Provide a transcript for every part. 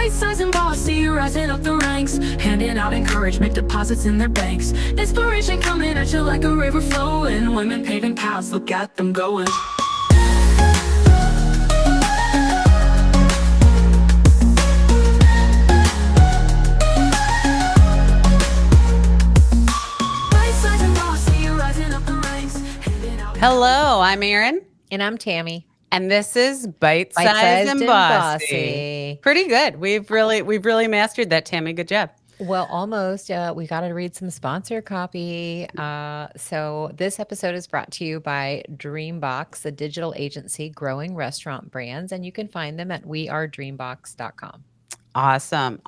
Bite-Sized and Bossy, rising up the ranks, handing out encouragement, deposits in their banks. Inspiration coming at you like a river flowing. Women paving paths, look at them going. Bite-Sized and Bossy, rising up the ranks, handing out. Hello, I'm Erin. And I'm Tammy. And this is Bite-Sized and Bossy. Pretty good. We've really mastered that, Tammy. Good job. Well, almost. We got to read some sponsor copy. So this episode is brought to you by Dreambox, a digital agency growing restaurant brands, and you can find them at wearedreambox.com. Awesome.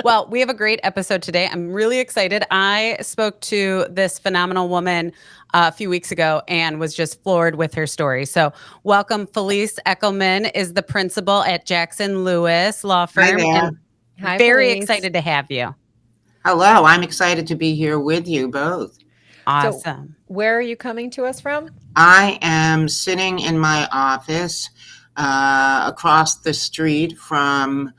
Well, we have a great episode today. I'm really excited. I spoke to this phenomenal woman a few weeks ago and was just floored with her story. So welcome. Felice Ekelman is the principal at Jackson Lewis Law Firm. Hi there. And Hi, very Felice. excited to have you. Hello, I'm excited to be here with you both. Awesome. So where are you coming to us from? I am sitting in my office across the street from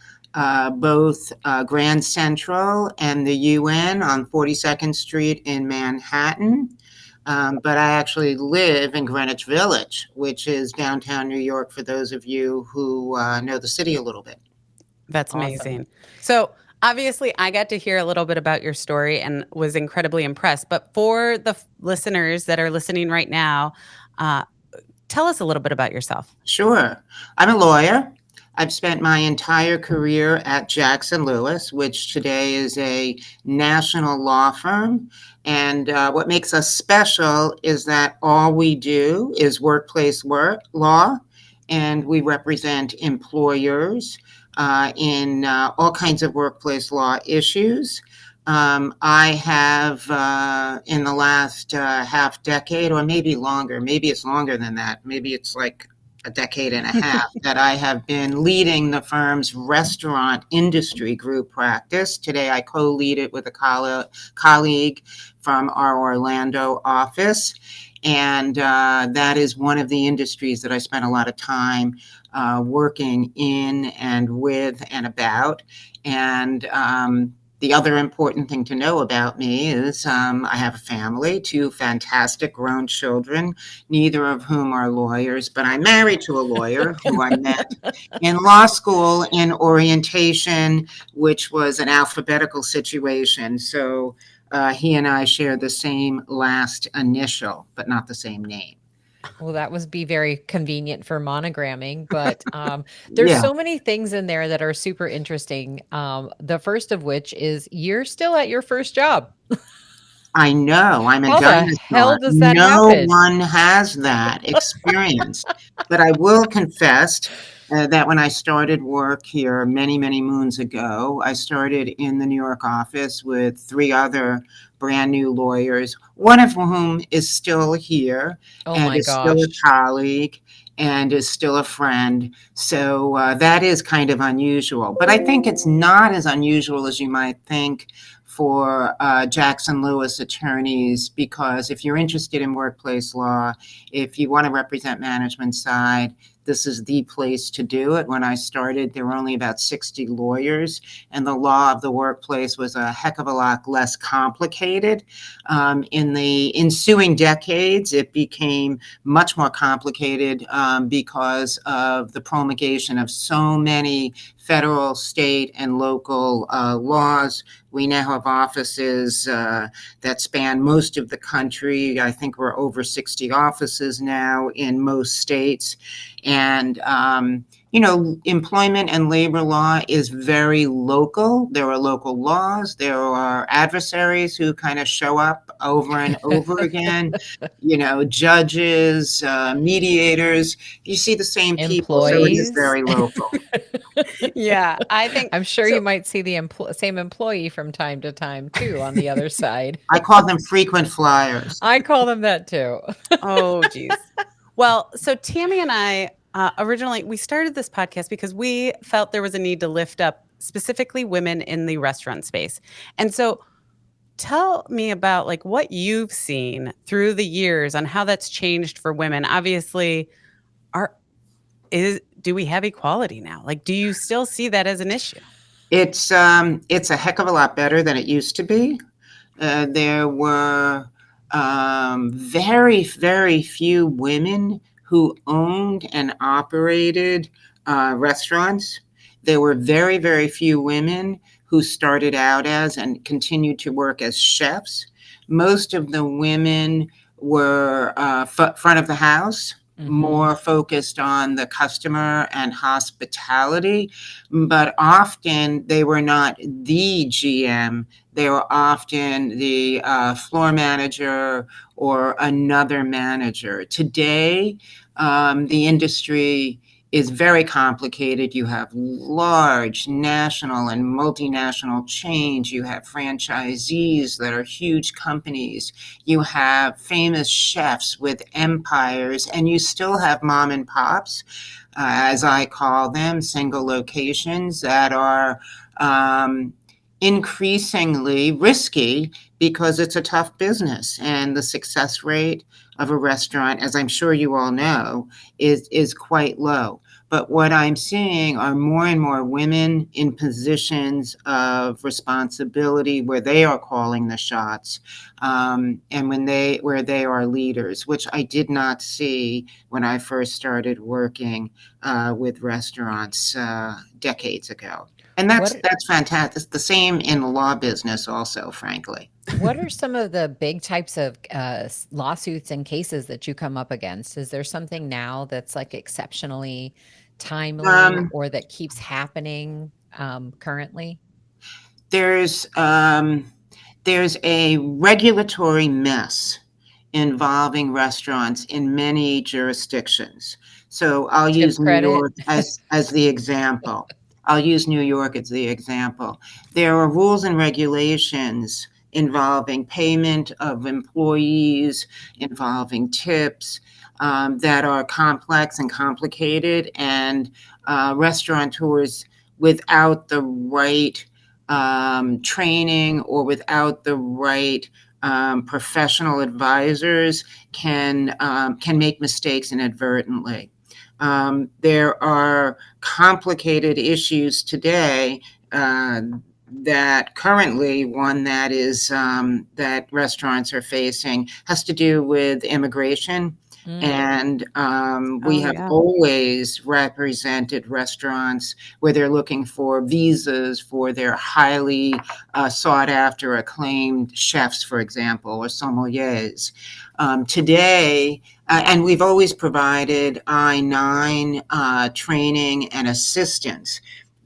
both Grand Central and the UN on 42nd Street in Manhattan. But I actually live in Greenwich Village, which is downtown New York, for those of you who know the city a little bit. That's Awesome. amazing. So obviously I got to hear a little bit about your story and was incredibly impressed. But for the listeners that are listening right now, tell us a little bit about yourself. Sure. I'm a lawyer. I've spent my entire career at Jackson Lewis, which today is a national law firm. And what makes us special is that all we do is workplace law, and we represent employers in all kinds of workplace law issues. I have, in the last half decade, or maybe longer, maybe it's longer than that, maybe it's like a decade and a half, that I have been leading the firm's restaurant industry group practice. Today, I co-lead it with a colleague from our Orlando office. And that is one of the industries that I spent a lot of time working in and with and about. And the other important thing to know about me is I have a family, 2 fantastic grown children, neither of whom are lawyers, but I'm married to a lawyer who I met in law school in orientation, which was an alphabetical situation. So he and I share the same last initial, but not the same name. Well, that would be very convenient for monogramming, but there's Yeah. so many things in there that are super interesting. The first of which is you're still at your first job. I know, I'm a How the dinosaur. hell does that No happen? one has that experience. But I will confess that when I started work here many, many moons ago, I started in the New York office with 3 other brand new lawyers, one of whom is still here Oh and my is still a gosh. colleague and is still a friend. So that is kind of unusual. But I think it's not as unusual as you might think for Jackson Lewis attorneys, because if you're interested in workplace law, if you want to represent management side, this is the place to do it. When I started, there were only about 60 lawyers, and the law of the workplace was a heck of a lot less complicated. In the ensuing decades, it became much more complicated because of the promulgation of so many federal, state, and local laws. We now have offices that span most of the country. I think we're over 60 offices now in most states. And, employment and labor law is very local. There are local laws. There are adversaries who kind of show up over and over again, judges, mediators. You see the same people, so it is Employees. very local. Yeah, I think I'm sure so. you might see the same employee from time to time too on the other side. I call them frequent flyers. I call them that too. Oh, geez. Well, so Tammy and I originally, we started this podcast because we felt there was a need to lift up specifically women in the restaurant space. And so tell me about like what you've seen through the years on how that's changed for women. Obviously, do we have equality now? Like, do you still see that as an issue? It's a heck of a lot better than it used to be. There were very, very few women who owned and operated restaurants. There were very, very few women who started out as and continued to work as chefs. Most of the women were front of the house, more focused on the customer and hospitality, but often they were not the GM. They were often the floor manager or another manager. Today, the industry is very complicated. You have large national and multinational chains. You have franchisees that are huge companies. You have famous chefs with empires, and you still have mom and pops, as I call them, single locations that are increasingly risky because it's a tough business, and the success rate of a restaurant, as I'm sure you all know, is quite low. But what I'm seeing are more and more women in positions of responsibility where they are calling the shots, and where they are leaders, which I did not see when I first started working with restaurants decades ago. And that's fantastic. It's the same in the law business also, frankly. What are some of the big types of lawsuits and cases that you come up against? Is there something now that's like exceptionally timely or that keeps happening currently? There's a regulatory mess involving restaurants in many jurisdictions. So I'll use New York as the example. I'll use New York as the example. There are rules and regulations involving payment of employees, involving tips, that are complex and complicated, and restaurateurs without the right training or without the right professional advisors can make mistakes inadvertently. There are complicated issues today that currently one that is that restaurants are facing has to do with immigration. And we have always represented restaurants where they're looking for visas for their highly sought after acclaimed chefs, for example, or sommeliers. Today, and we've always provided I-9 training and assistance.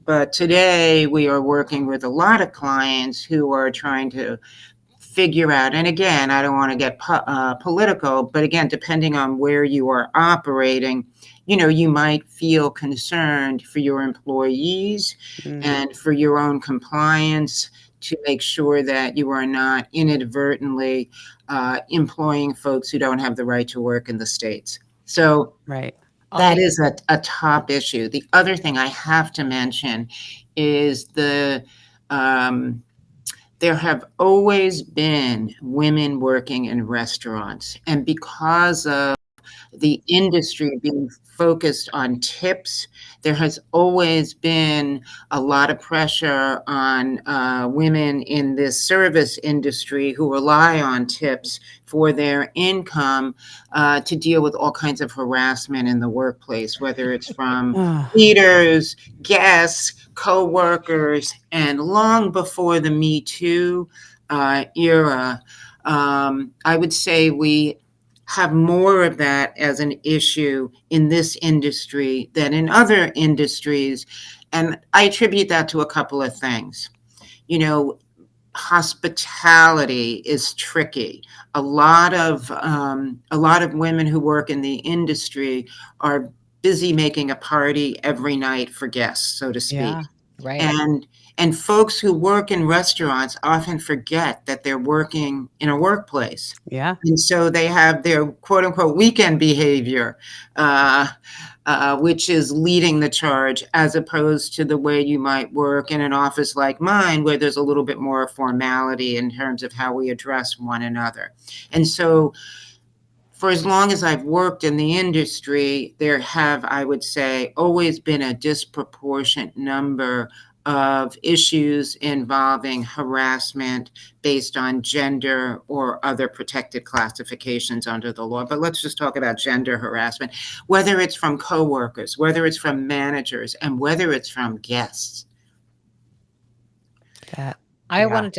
But today we are working with a lot of clients who are trying to figure out, and again, I don't want to get political, but again, depending on where you are operating, you might feel concerned for your employees and for your own compliance to make sure that you are not inadvertently employing folks who don't have the right to work in the States. So that is a top issue. The other thing I have to mention is there have always been women working in restaurants, and because of the industry being focused on tips, there has always been a lot of pressure on women in this service industry who rely on tips for their income to deal with all kinds of harassment in the workplace, whether it's from leaders, guests, co-workers, and long before the Me Too era, I would say we have more of that as an issue in this industry than in other industries. And I attribute that to a couple of things. Hospitality is tricky. A lot of women who work in the industry are busy making a party every night for guests, so to speak. Yeah, right. And folks who work in restaurants often forget that they're working in a workplace. Yeah. And so they have their quote unquote weekend behavior, which is leading the charge, as opposed to the way you might work in an office like mine, where there's a little bit more formality in terms of how we address one another. And so for as long as I've worked in the industry, there have, I would say, always been a disproportionate number of issues involving harassment based on gender or other protected classifications under the law. But let's just talk about gender harassment, whether it's from coworkers, whether it's from managers, and whether it's from guests. I wanted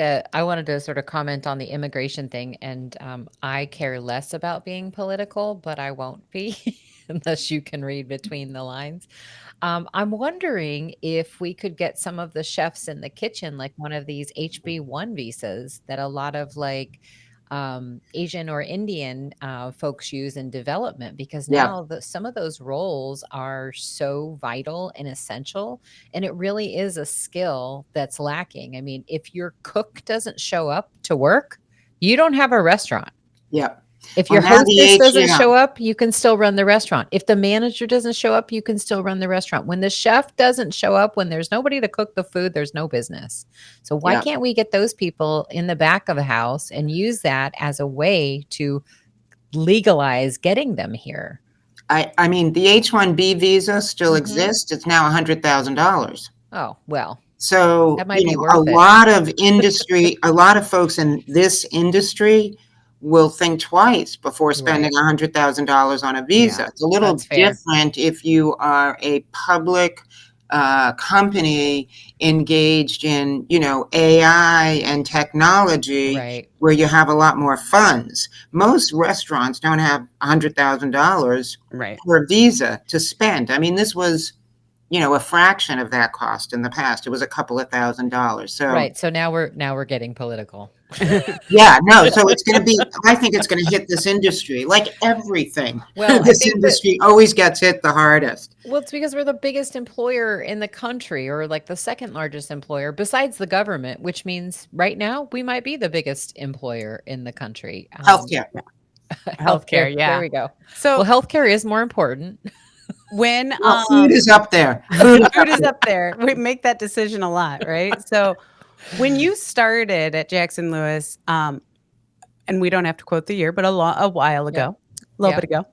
to sort of comment on the immigration thing, and I care less about being political, but I won't be unless you can read between the lines. I'm wondering if we could get some of the chefs in the kitchen, like one of these HB1 visas that a lot of like Asian or Indian folks use in development, because Yeah. now some of those roles are so vital and essential, and it really is a skill that's lacking. I mean, if your cook doesn't show up to work, you don't have a restaurant. Yep. If your Well, now the hostess doesn't HM show up, you can still run the restaurant. If the manager doesn't show up, you can still run the restaurant. When the chef doesn't show up, when there's nobody to cook the food, there's no business. So why Yeah. can't we get those people in the back of the house and use that as a way to legalize getting them here? I mean, the H-1B visa still Mhm. exists. It's now $100,000. Oh, well, So, that might be a worth it. lot of industry, a lot of folks in this industry will think twice before spending Right. $100,000 on a visa. Yeah, It's a little that's fair. different if you are a public company engaged in, AI and technology, Right. where you have a lot more funds. Most restaurants don't have $100,000 Right. per visa to spend. I mean, this was, a fraction of that cost in the past. It was a couple of $1,000s. So Right. So now we're getting political. yeah, no. So it's going to be. I think it's going to hit this industry like everything. Well, I This think that, industry always gets hit the hardest. well, it's because we're the biggest employer in the country, or like the second largest employer besides the government, which means right now we might be the biggest employer in the country. Healthcare. Healthcare, yeah. There we go. So Well, healthcare is more important. when Well, food is up there. food is up there, we make that decision a lot, right? So when you started at Jackson Lewis, and we don't have to quote the year, but a while ago, a little bit ago,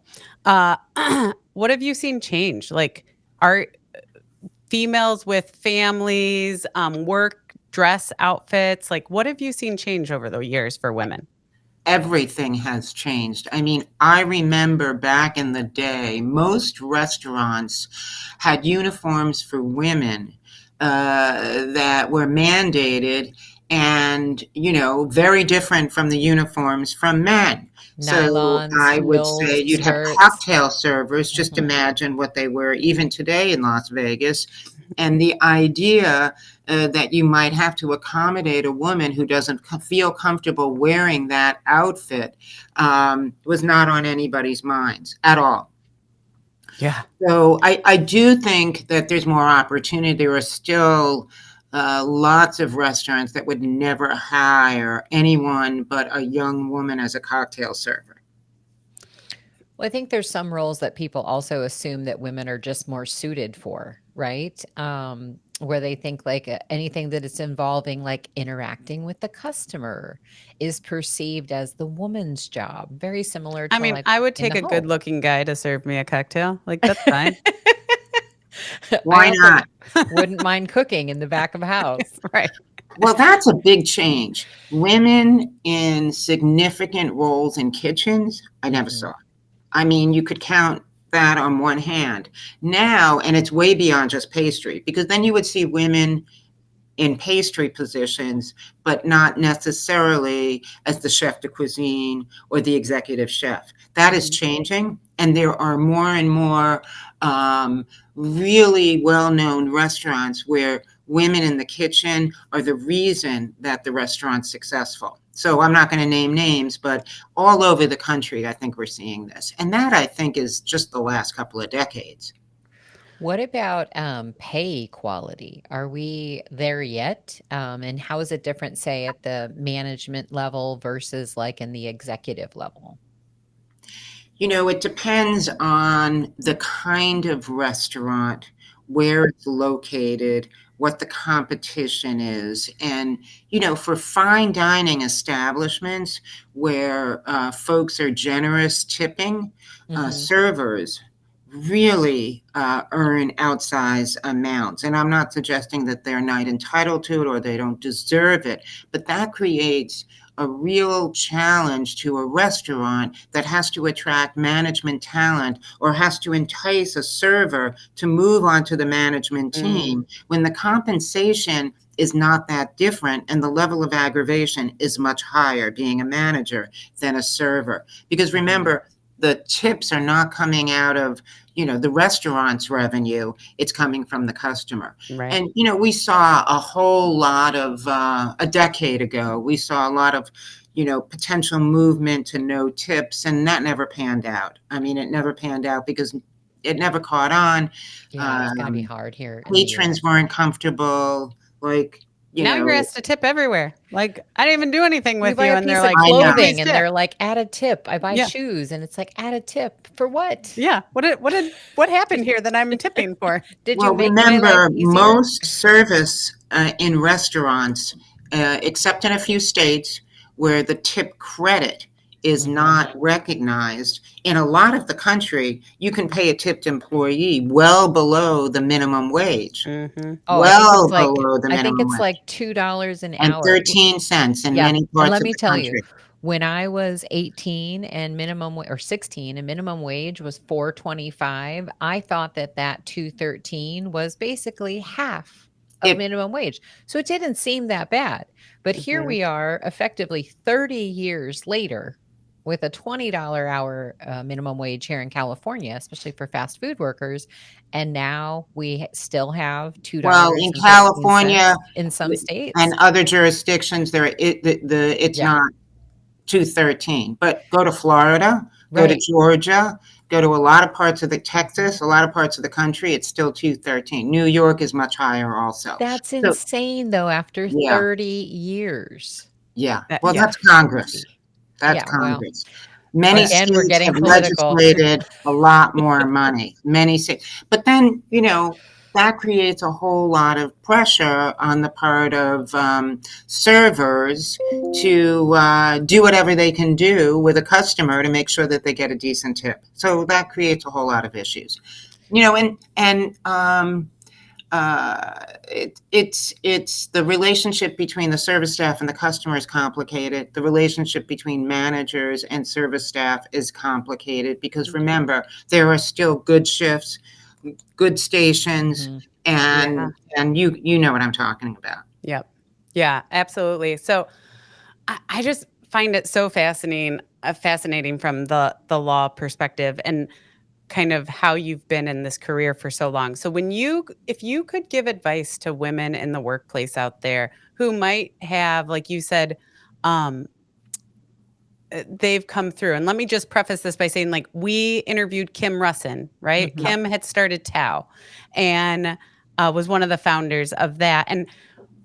what have you seen change? Like, are females with families, work dress outfits, like what have you seen change over the years for women? Everything has changed. I mean, I remember back in the day, most restaurants had uniforms for women that were mandated and, very different from the uniforms from men. Nylons, So I would say frills, you'd have skirts. cocktail servers. Just Mhm. imagine what they were even today in Las Vegas. And the idea that you might have to accommodate a woman who doesn't feel comfortable wearing that outfit was not on anybody's minds at all. Yeah. So I do think that there's more opportunity. There are still lots of restaurants that would never hire anyone but a young woman as a cocktail server. Well, I think there's some roles that people also assume that women are just more suited for, right? Where they think like anything that is involving like interacting with the customer is perceived as the woman's job. Very similar to I mean, like I would in take the a home. good-looking guy to serve me a cocktail. Like, that's fine. Why I also not? wouldn't mind cooking in the back of a house. Right. Well, that's a big change. Women in significant roles in kitchens, I never Mhm. saw. I mean, you could count that on one hand. Now, and it's way beyond just pastry, because then you would see women in pastry positions, but not necessarily as the chef de cuisine or the executive chef. That is Mhm. changing, and there are more and more really well-known restaurants where women in the kitchen are the reason that the restaurant's successful. So I'm not going to name names, but all over the country, I think we're seeing this. And that, I think, is just the last couple of decades. What about pay equality? Are we there yet? And how is it different, say, at the management level versus like in the executive level? It depends on the kind of restaurant, where it's located, what the competition is. And, for fine dining establishments where folks are generous tipping Mhm. servers really earn outsized amounts. And I'm not suggesting that they're not entitled to it or they don't deserve it, but that creates a real challenge to a restaurant that has to attract management talent or has to entice a server to move on to the management team when the compensation is not that different and the level of aggravation is much higher being a manager than a server. Because remember, the tips are not coming out of, the restaurant's revenue. It's coming from the customer. Right. And, we saw a whole lot of, a decade ago, we saw a lot of, potential movement to no tips, and that never panned out. I mean, it never panned out because it never caught on. Yeah, it's gonna be hard here in the Patrons US. weren't comfortable. Like, Now you're asked to tip everywhere. Like, I didn't even do anything You with buy you. a And piece they're of like, I know. clothing "Please and tip." they're like, add a tip. I buy Yeah. shoes and it's like, add a tip for what? Yeah. What happened here that I'm tipping for? Did Well, you make my life remember, easier? most service in restaurants, except in a few states where the tip credit is not recognized, in a lot of the country, you can pay a tipped employee well below the minimum wage. Mm-hmm. Oh, Well below the I think minimum it's wage. like $2 an And hour. 13 cents in Yeah, many and parts let of me the tell you, country. when I was 18 and or 16 and minimum wage was $4.25, I thought that $2.13 was basically half of It minimum wage. So it didn't seem that bad. But here Mhm. we are effectively 30 years later with a $20 hour minimum wage here in California, especially for fast food workers. And now we still have Well, in $2.13 California in some states. and other jurisdictions, it's Yeah. not 213. But go to Florida, go to Right. Georgia, go to a lot of parts of the Texas, a lot of parts of the country, it's still 213. New York is much higher also. That's So, insane though, after yeah, 30 years. yeah. That- Well, yeah. that's Congress. That's Yeah, well, Congress. Many again, we're states getting have political. legislated a lot more money. Many states. But then, that creates a whole lot of pressure on the part of servers to do whatever they can do with a customer to make sure that they get a decent tip. So that creates a whole lot of issues. It's the relationship between the service staff and the customer is complicated. The relationship between managers and service staff is complicated because remember, there are still good shifts, good stations, Mhm. and you know what I'm talking about. Yep. Yeah, absolutely. So I just find it so fascinating from the law perspective and kind of how you've been in this career for so long. So if you could give advice to women in the workplace out there who might have, like you said, um, they've come through. And let me just preface this by saying, like, we interviewed Kim Russin, right? Mhm. Kim had started Tao and was one of the founders of that. And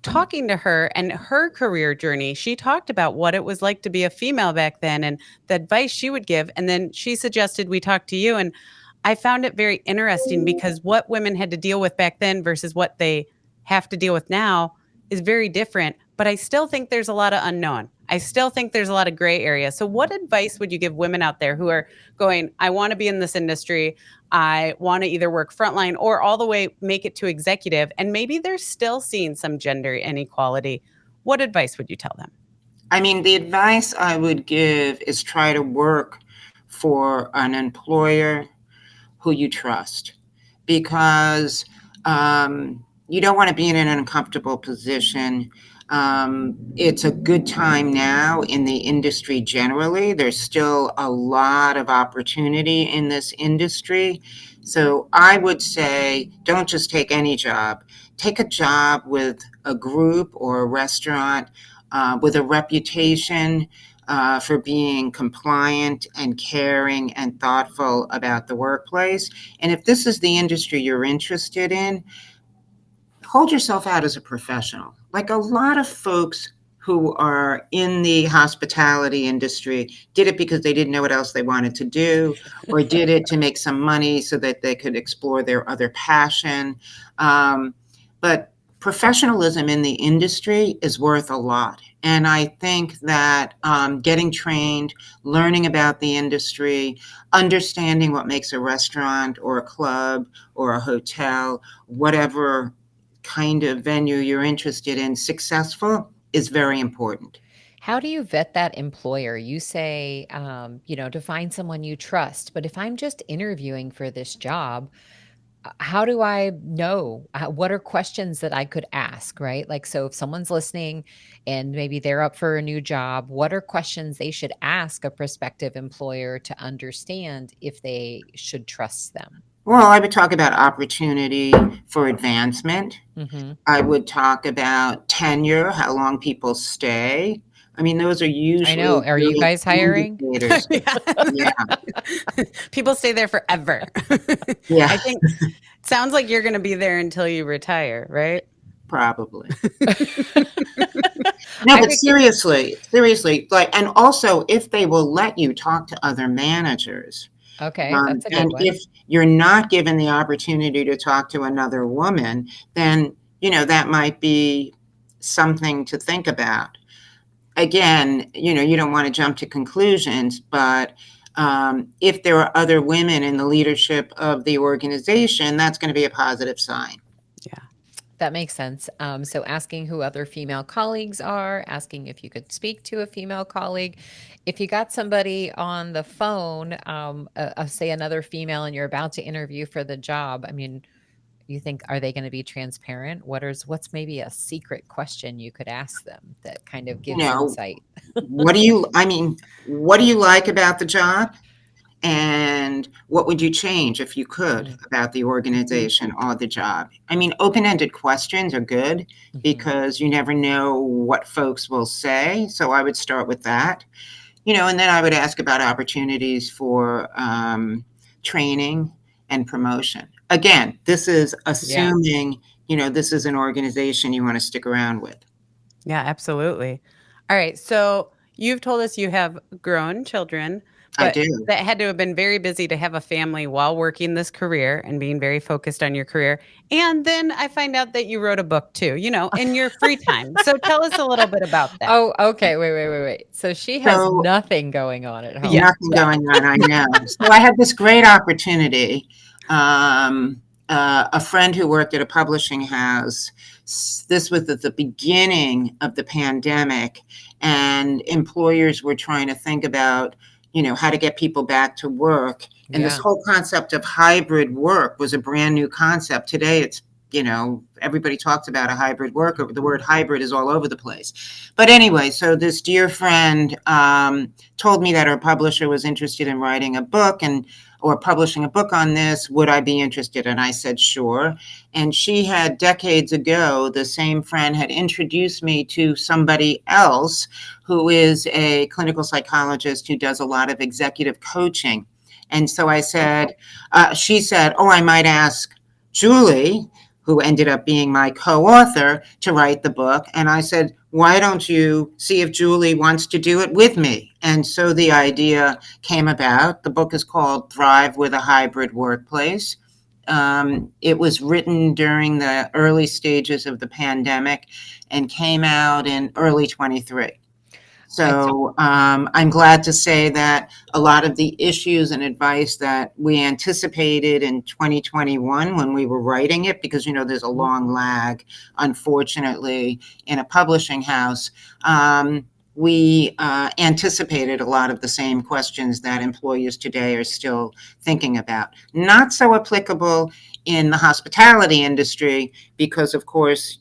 talking to her and her career journey, she talked about what it was like to be a female back then and the advice she would give. And then she suggested we talk to you. And I found it very interesting because what women had to deal with back then versus what they have to deal with now is very different. But I still think there's a lot of unknown. I still think there's a lot of gray area. So, what advice would you give women out there who are going, I want to be in this industry? I want to either work frontline or all the way make it to executive, and maybe they're still seeing some gender inequality. What advice would you tell them? I mean, the advice I would give is try to work for an employer who you trust, because you don't want to be in an uncomfortable position. It's a good time now in the industry generally. There's still a lot of opportunity in this industry. So I would say don't just take any job. Take a job with a group or a restaurant with a reputation for being compliant and caring and thoughtful about the workplace. And if this is the industry you're interested in, hold yourself out as a professional. Like a lot of folks who are in the hospitality industry did it because they didn't know what else they wanted to do, or did it to make some money so that they could explore their other passion. But professionalism in the industry is worth a lot. And I think that getting trained, learning about the industry, understanding what makes a restaurant or a club or a hotel, whatever kind of venue you're interested in, successful is very important. How do you vet that employer? You say, to find someone you trust. But if I'm just interviewing for this job, how do I know? What are questions that I could ask, right? Like, so if someone's listening and maybe they're up for a new job, what are questions they should ask a prospective employer to understand if they should trust them? Well, I would talk about opportunity for advancement. Mm-hmm. I would talk about tenure, how long people stay. I mean, those are I usually know. Are you good guys hiring? indicators. Yeah, People stay there forever. yeah, I think sounds like you're going to be there until you retire, right? probably. No, I but think seriously, like, and also if they will let you talk to other managers, okay, that's a good and one. if you're not given the opportunity to talk to another woman, then, that might be something to think about. Again, you don't want to jump to conclusions, but if there are other women in the leadership of the organization, that's going to be a positive sign. Yeah. That makes sense. So asking who other female colleagues are, asking if you could speak to a female colleague. If you got somebody on the phone, say another female, and you're about to interview for the job, I mean, you think, are they going to be transparent? What's maybe a secret question you could ask them that kind of You gives know, insight? what do you like about the job? And what would you change if you could Mm-hmm. about the organization or the job? I mean, open-ended questions are good because you never know what folks will say. So I would start with that, and then I would ask about opportunities for training and promotion. Again, this is assuming, this is an organization you want to stick around with. Yeah, absolutely. All right. So you've told us you have grown children, I but do. that had to have been very busy to have a family while working this career and being very focused on your career. And then I find out that you wrote a book too, in your free time. So tell us a little bit about that. Oh, okay. Wait. So she has So nothing going on at home. Yeah. nothing going on, I know. So I had this great opportunity. A friend who worked at a publishing house, this was at the beginning of the pandemic, and employers were trying to think about, how to get people back to work. And this Yeah. whole concept of hybrid work was a brand new concept. Today, it's, everybody talks about a hybrid work. The word hybrid is all over the place. But anyway, so this dear friend told me that her publisher was interested in writing a book or publishing a book on this. Would I be interested? And I said, sure. And she had decades ago, the same friend had introduced me to somebody else who is a clinical psychologist who does a lot of executive coaching. And so I said, she said, oh, I might ask Julie, who ended up being my co-author, to write the book. And I said, why don't you see if Julie wants to do it with me? And so the idea came about. The book is called Thrive with a Hybrid Workplace. It was written during the early stages of the pandemic and came out in early 23. So I'm glad to say that a lot of the issues and advice that we anticipated in 2021 when we were writing it, because, there's a long lag, unfortunately, in a publishing house, we anticipated a lot of the same questions that employers today are still thinking about. Not so applicable in the hospitality industry because, of course,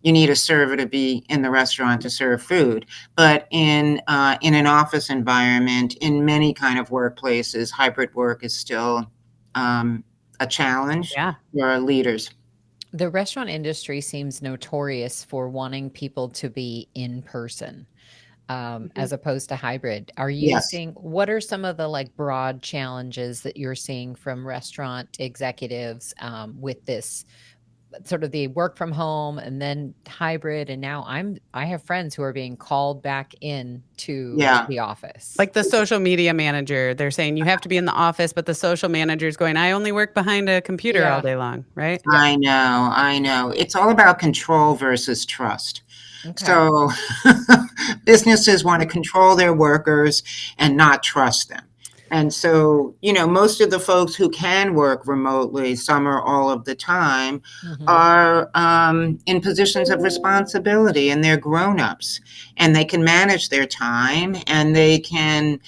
you need a server to be in the restaurant to serve food. But in an office environment, in many kind of workplaces, hybrid work is still a challenge for leaders. The restaurant industry seems notorious for wanting people to be in person, as opposed to hybrid. Are you Yes. seeing, what are some of the broad challenges that you're seeing from restaurant executives with this sort of the work from home and then hybrid, and now I have friends who are being called back in to Yeah. the office. Like the social media manager, they're saying you have to be in the office, but the social manager is going, I only work behind a computer all day long, right? Yeah. I know. It's all about control versus trust. Okay. So businesses want to control their workers and not trust them. And so, most of the folks who can work remotely, some or all of the time, are in positions of responsibility, and they're grown-ups, and they can manage their time, and they can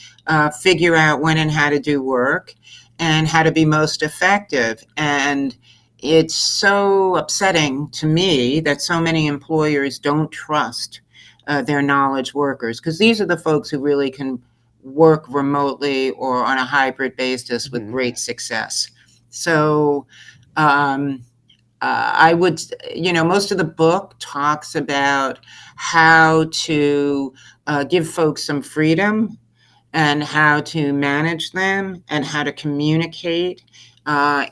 figure out when and how to do work and how to be most effective. And it's so upsetting to me that so many employers don't trust their knowledge workers, because these are the folks who really can work remotely or on a hybrid basis with great success. So I would, most of the book talks about how to give folks some freedom and how to manage them and how to communicate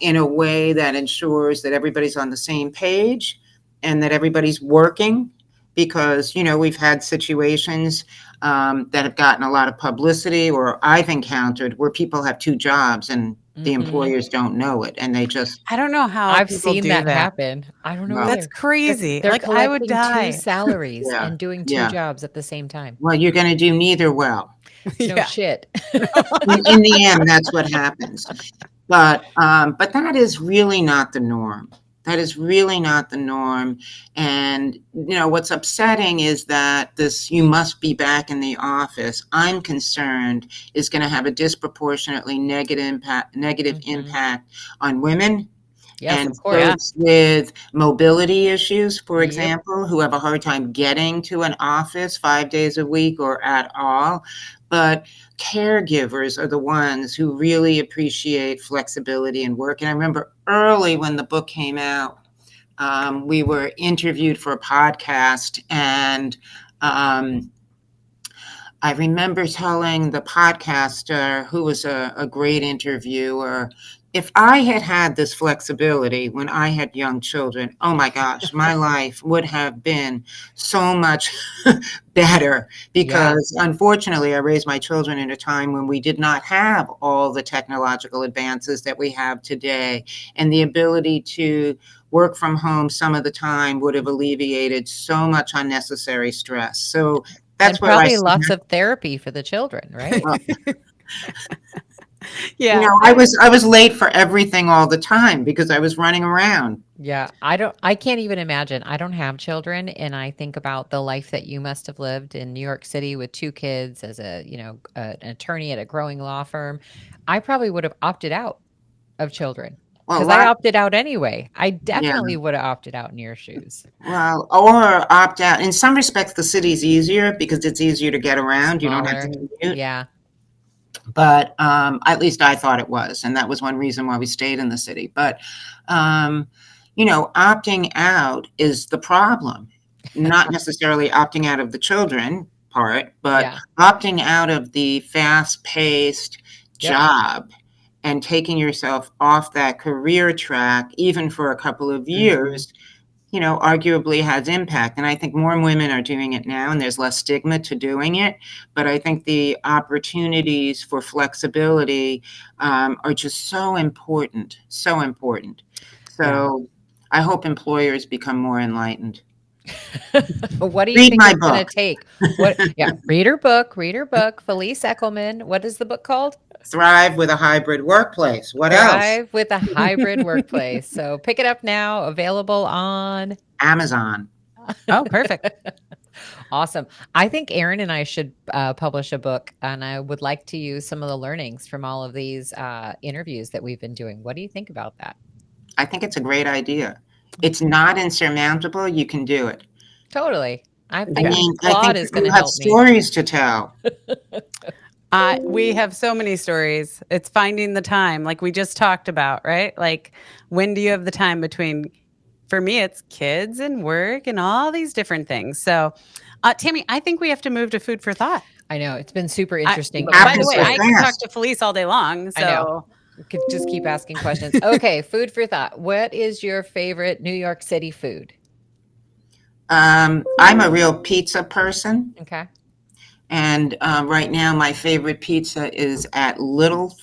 in a way that ensures that everybody's on the same page and that everybody's working. Because, we've had situations that have gotten a lot of publicity, or I've encountered where people have two jobs and the employers don't know it, and they just. I don't know how I've people seen do that that. happen. I don't know Well, either. That's crazy. They're Like I would collecting die. two salaries Yeah, and doing two yeah. jobs at the same time. Well, you're going to do neither well. No Yeah. shit. In the end, that's what happens. But that is really not the norm. That is really not the norm. And, what's upsetting is that this "you must be back in the office," I'm concerned, is going to have a disproportionately negative impact on women. Yes, And of course. folks with mobility issues, for Yep. example, who have a hard time getting to an office 5 days a week or at all. But caregivers are the ones who really appreciate flexibility in work. And I remember early when the book came out, we were interviewed for a podcast, and I remember telling the podcaster, who was a great interviewer, if I had had this flexibility when I had young children, oh my gosh, my life would have been so much better, because unfortunately I raised my children in a time when we did not have all the technological advances that we have today, and the ability to work from home some of the time would have alleviated so much unnecessary stress. So that's And where probably lots of therapy for the children, right? Yeah. I was late for everything all the time because I was running around. Yeah, I can't even imagine. I don't have children, and I think about the life that you must have lived in New York City with two kids as an attorney at a growing law firm. I probably would have opted out of children Well, because I opted out anyway. I definitely would have opted out in your shoes. Well, or opt out. In some respects, the city's easier because it's easier to get around. You don't have to Smaller. commute. Yeah. But at least I thought it was, and that was one reason why we stayed in the city. But opting out is the problem, not necessarily opting out of the children part, but opting out of the fast-paced job and taking yourself off that career track, even for a couple of years, arguably has impact. And I think more women are doing it now, and there's less stigma to doing it. But I think the opportunities for flexibility are just so important, so important. So I hope employers become more enlightened. What do you Read think my it's going to book. take? Read her book. Felice Ekelman. What is the book called? Thrive with a Hybrid Workplace. What else? Thrive with a Hybrid Workplace. So pick it up now. Available on Amazon. Oh, perfect. Awesome. I think Erin and I should publish a book, and I would like to use some of the learnings from all of these interviews that we've been doing. What do you think about that? I think it's a great idea. It's not insurmountable. You can do it. Totally. I I mean, Claude I is think going you to have help me. stories to tell. We have so many stories. It's finding the time, like we just talked about, right? Like, when do you have the time between? For me, it's kids and work and all these different things. So, Tammy, I think we have to move to food for thought. I know. It's been super interesting. By the Happens way, so I can talk fast. to Felice all day long. I know. So Could just keep asking questions. Okay, food for thought. What is your favorite New York City food? I'm a real pizza person. Okay. And right now, my favorite pizza is at Lil,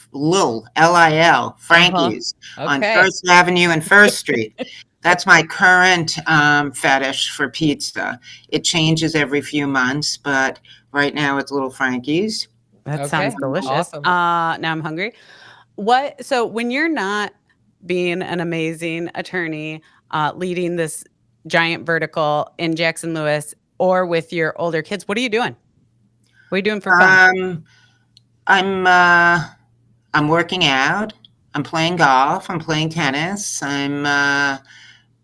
Frankie's on Okay. First Avenue and First Street. That's my current fetish for pizza. It changes every few months, but right now it's Little Frankie's. That sounds Okay. delicious. Awesome. Now I'm hungry. So when you're not being an amazing attorney, leading this giant vertical in Jackson Lewis or with your older kids, what are you doing? What are you doing for fun? I'm working out. I'm playing golf. I'm playing tennis. I'm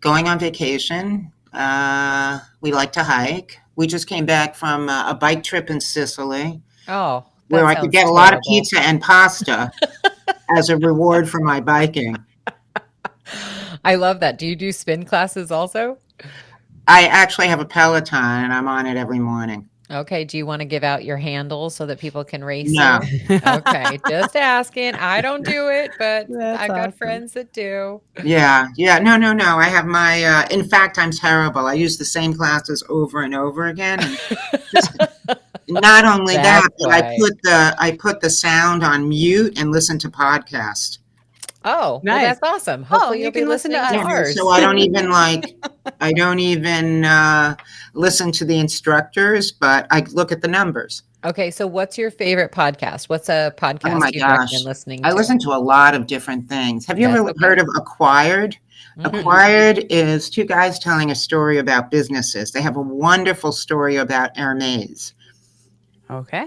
going on vacation. We like to hike. We just came back from a bike trip in Sicily Oh, where that I could sounds get a lot of terrible. pizza and pasta as a reward for my biking. I love that. Do you do spin classes also? I actually have a Peloton and I'm on it every morning. Okay. Do you want to give out your handles so that people can race No. you? Okay. Just asking. I don't do it, but That's I've got awesome. friends that do. Yeah. No. I have my, in fact, I'm terrible. I use the same classes over and over again. And just, not only that, That's but why. I put the sound on mute and listen to podcasts. Oh, well, Nice. that's awesome. Hopefully you you'll be can listen to listening to us. ours. So I don't even listen to the instructors, but I look at the numbers. Okay, so what's your favorite podcast? What's a Oh podcast my you'd gosh. recommend listening I to? listen to a lot of different things. Have you That's ever okay. heard of Acquired? Mhm. Acquired is two guys telling a story about businesses. They have a wonderful story about Hermes. Okay.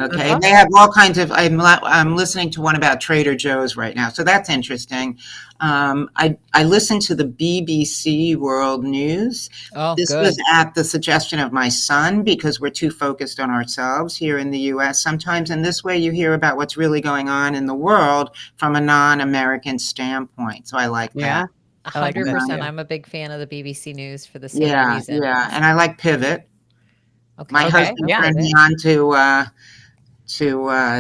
Okay, they have all kinds of. I'm listening to one about Trader Joe's right now, so that's interesting. I listen to the BBC World News. Oh, This good. was at the suggestion of my son because we're too focused on ourselves here in the U.S. sometimes, and this way you hear about what's really going on in the world from a non-American standpoint. So I like Yeah. that. I like that 100%. too. I'm a big fan of the BBC News for the same reason. Yeah, and I like Pivot. My Okay. husband yeah. turned me on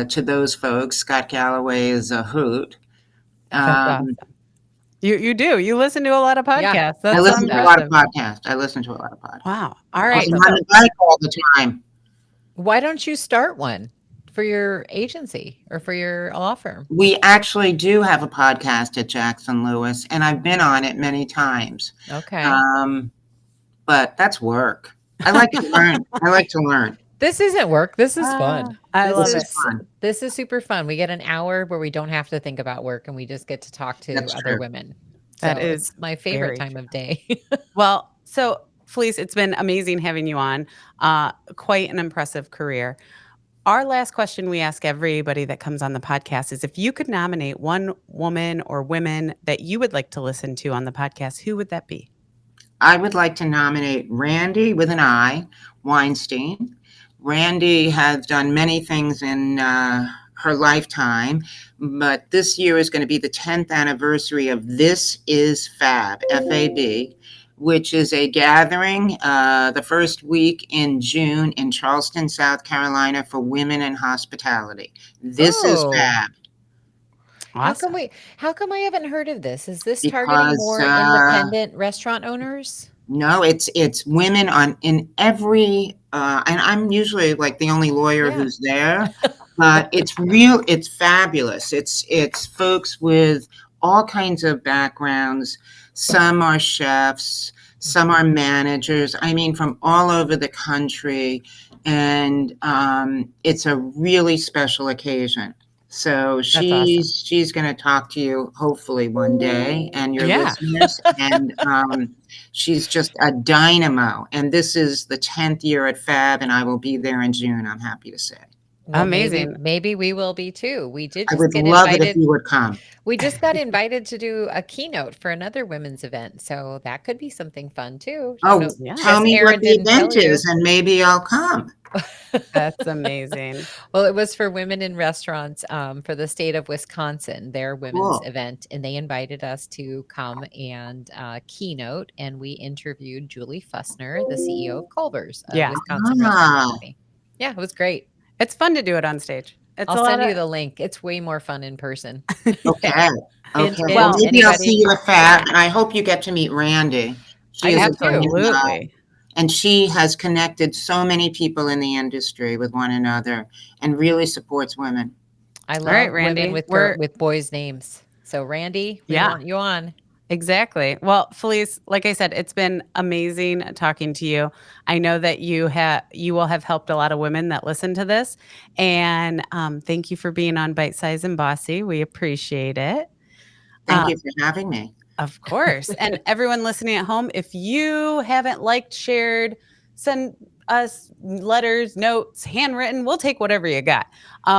to those folks. Scott Galloway is a hoot. That's Um, awesome. You do. You listen to a lot of podcasts. Yeah. That's I so listen to a lot of impressive. podcasts. I listen to a lot of podcasts. Wow. All right. Okay, I'm on the bike all the time. Why don't you start one for your agency or for your law firm? We actually do have a podcast at Jackson Lewis, and I've been on it many times. Okay. But that's work. I like to learn. I like to learn. This isn't work. This is fun. I This love is it. fun. This is super fun. We get an hour where we don't have to think about work and we just get to talk to That's other true. women. That So is it's my favorite very time of day. Well, so Felice, it's been amazing having you on. Quite an impressive career. Our last question we ask everybody that comes on the podcast is if you could nominate one woman or women that you would like to listen to on the podcast, who would that be? I would like to nominate Randy with an I, Weinstein. Randy has done many things in her lifetime, but this year is going to be the 10th anniversary of This Is Fab, F-A-B, which is a gathering the first week in June in Charleston, South Carolina for women in hospitality. This is Oh. Fab. Awesome. How come I haven't heard of this? Is this targeting Because, more independent restaurant owners? No, it's women in every, and I'm usually like the only lawyer Yeah. who's there, but it's fabulous. It's folks with all kinds of backgrounds. Some are chefs, some are managers. I mean, from all over the country, and it's a really special occasion. So she's going to talk to you hopefully one day and your Yeah. listeners, and she's just a dynamo. And this is the 10th year at Fab, and I will be there in June, I'm happy to say. Well, Amazing. Maybe we will be too. We did I just would get love it if invited. you would come. We just got invited to do a keynote for another women's event. So that could be something fun too. I don't Oh, know. Yeah. tell Guess me Erin what the didn't tell event you. is, and maybe I'll come. That's amazing. Well, it was for women in restaurants for the state of Wisconsin, their women's Cool. event. And they invited us to come and keynote. And we interviewed Julie Fussner, the CEO of Culver's, a Yeah. Wisconsin restaurant Ah. company. Yeah, it was great. It's fun to do it on stage. It's I'll a lot send you of, the link. It's way more fun in person. Okay. Okay. And Well, maybe I'll anybody- see you at FAT, and I hope you get to meet Randy. She is a absolutely. and she has connected so many people in the industry with one another and really supports women. I love right, Randy. women We're- with boys' names. So Randy, we Yeah. want you on. Exactly. Well, Felice, like I said, it's been amazing talking to you. I know that you will have helped a lot of women that listen to this, and thank you for being on Bite Size and Bossy. We appreciate it. Thank you for having me. Of course. And everyone listening at home, if you haven't liked, shared, send us letters, notes, handwritten. We'll take whatever you got.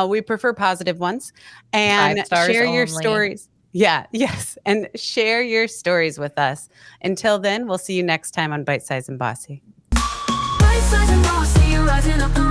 We prefer positive ones. And 5 stars share your only. stories. Yeah, yes. And share your stories with us. Until then, we'll see you next time on Bite Size and Bossy. Bite-Sized and Bossy, rising up the